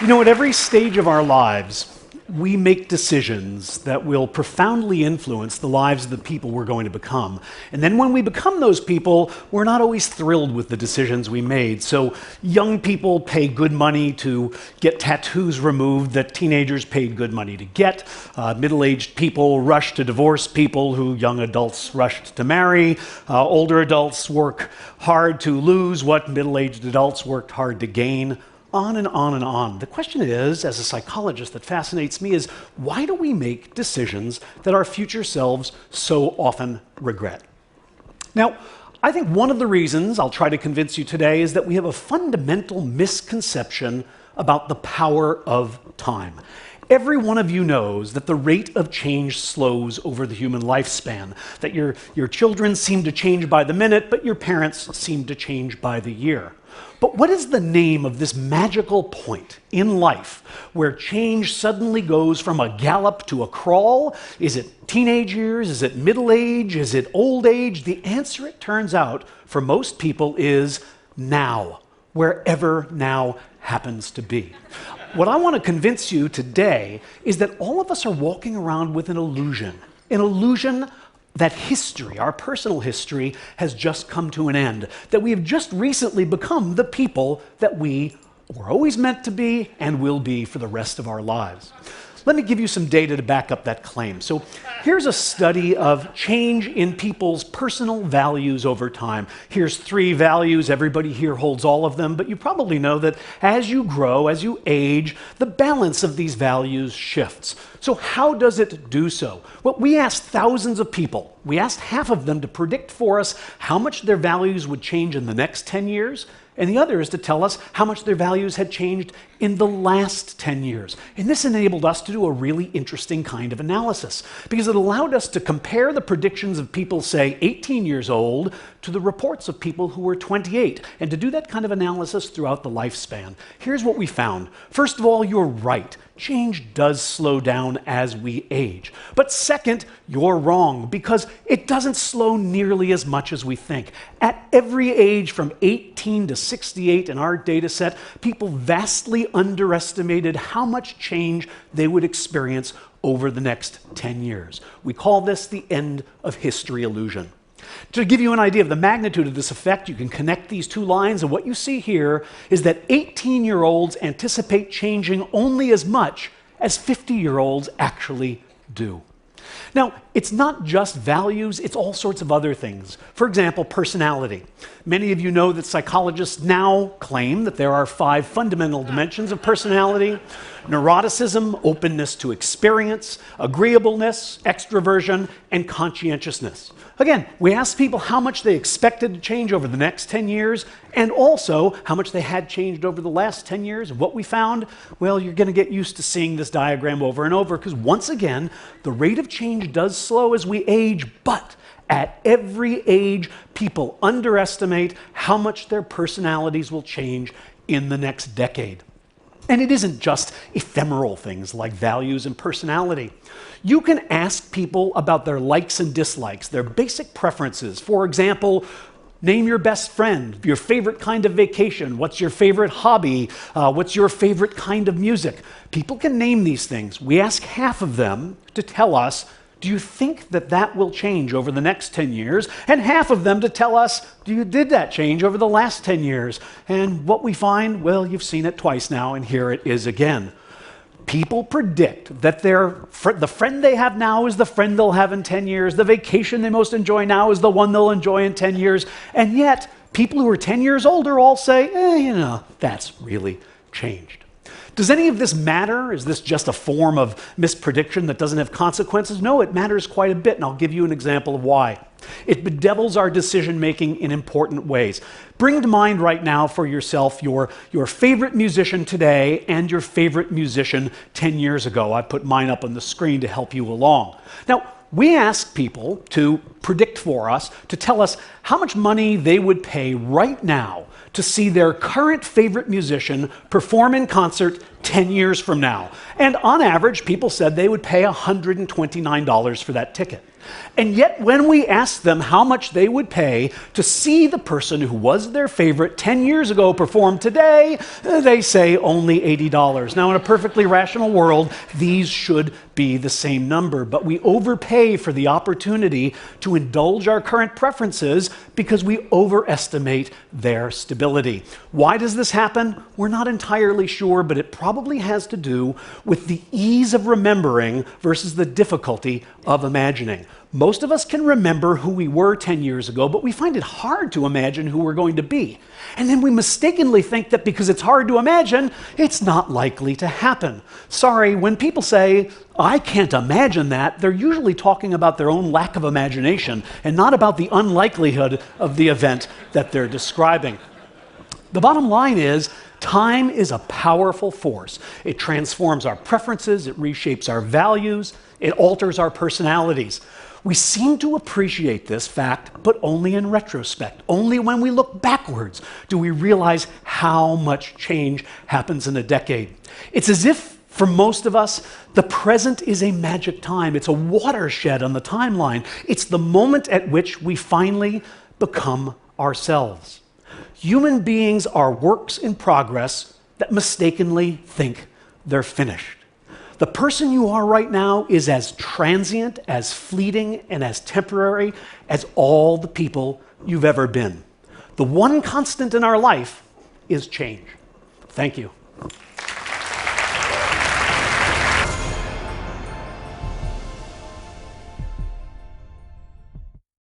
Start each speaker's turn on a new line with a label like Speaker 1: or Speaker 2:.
Speaker 1: You know, at every stage of our lives, we make decisions that will profoundly influence the lives of the people we're going to become. And then when we become those people, we're not always thrilled with the decisions we made. So young people pay good money to get tattoos removed that teenagers paid good money to get. Middle-aged people rush to divorce people who young adults rushed to marry. Older adults work hard to lose what middle-aged adults worked hard to gain. On and on and on. The question is, as a psychologist, that fascinates me is, why do we make decisions that our future selves so often regret? Now, I think one of the reasons I'll try to convince you today is that we have a fundamental misconception about the power of time. Every one of you knows that the rate of change slows over the human lifespan, that your children seem to change by the minute, but your parents seem to change by the year. But what is the name of this magical point in life where change suddenly goes from a gallop to a crawl? Is it teenage years? Is it middle age? Is it old age? The answer, it turns out, for most people is now, wherever now happens to be. What I want to convince you today is that all of us are walking around with an illusion that history, our personal history, has just come to an end, that we have just recently become the people that we were always meant to be and will be for the rest of our lives. Let me give you some data to back up that claim. So here's a study of change in people's personal values over time. Here's 3 values. Everybody here holds all of them, but you probably know that as you grow, as you age, the balance of these values shifts. So how does it do so? Well, we asked thousands of people. We asked half of them to predict for us how much their values would change in the next 10 years, and the other is to tell us how much their values had changed in the last 10 years. And this enabled us to do a really interesting kind of analysis, because it allowed us to compare the predictions of people, say, 18 years old to the reports of people who were 28, and to do that kind of analysis throughout the lifespan. Here's what we found. First of all, you're right. Change does slow down as we age. But second, you're wrong, because it doesn't slow nearly as much as we think. At every age from 18 to 68 in our data set, people vastly underestimated how much change they would experience over the next 10 years. We call this the end of history illusion. To give you an idea of the magnitude of this effect, you can connect these 2 lines, and what you see here is that 18-year-olds anticipate changing only as much as 50-year-olds actually do. Now, it's not just values, it's all sorts of other things. For example, personality. Many of you know that psychologists now claim that there are 5 fundamental dimensions of personality: neuroticism, openness to experience, agreeableness, extroversion, and conscientiousness. Again, we asked people how much they expected to change over the next 10 years, and also how much they had changed over the last 10 years. And what we found, well, you're going to get used to seeing this diagram over and over, because once again, the rate of change does slow as we age, but at every age, people underestimate how much their personalities will change in the next decade. And it isn't just ephemeral things like values and personality. You can ask people about their likes and dislikes, their basic preferences. For example, name your best friend, your favorite kind of vacation, what's your favorite hobby, what's your favorite kind of music. People can name these things. We ask half of them to tell us, do you think that that will change over the next 10 years? And half of them to tell us, did that change over the last 10 years? And what we find, well, you've seen it twice now, and here it is again. People predict that the friend they have now is the friend they'll have in 10 years. The vacation they most enjoy now is the one they'll enjoy in 10 years. And yet, people who are 10 years older all say, that's really changed. Does any of this matter? Is this just a form of misprediction that doesn't have consequences? No, it matters quite a bit, and I'll give you an example of why. It bedevils our decision-making in important ways. Bring to mind right now for yourself your favorite musician today and your favorite musician 10 years ago. I put mine up on the screen to help you along. Now, we ask people to predict for us, to tell us how much money they would pay right now to see their current favorite musician perform in concert 10 years from now. And on average, people said they would pay $129 for that ticket. And yet, when we ask them how much they would pay to see the person who was their favorite 10 years ago perform today, they say only $80. Now, in a perfectly rational world, these should be the same number, but we overpay for the opportunity to indulge our current preferences because we overestimate their stability. Why does this happen? We're not entirely sure, but it probably has to do with the ease of remembering versus the difficulty of imagining. Most of us can remember who we were 10 years ago, but we find it hard to imagine who we're going to be. And then we mistakenly think that because it's hard to imagine, it's not likely to happen. Sorry, when people say, I can't imagine that, they're usually talking about their own lack of imagination and not about the unlikelihood of the event that they're describing. The bottom line is, time is a powerful force. It transforms our preferences, it reshapes our values, it alters our personalities. We seem to appreciate this fact, but only in retrospect. Only when we look backwards do we realize how much change happens in a decade. It's as if, for most of us, the present is a magic time. It's a watershed on the timeline. It's the moment at which we finally become ourselves. Human beings are works in progress that mistakenly think they're finished. The person you are right now is as transient, as fleeting, and as temporary as all the people you've ever been. The one constant in our life is change. Thank you.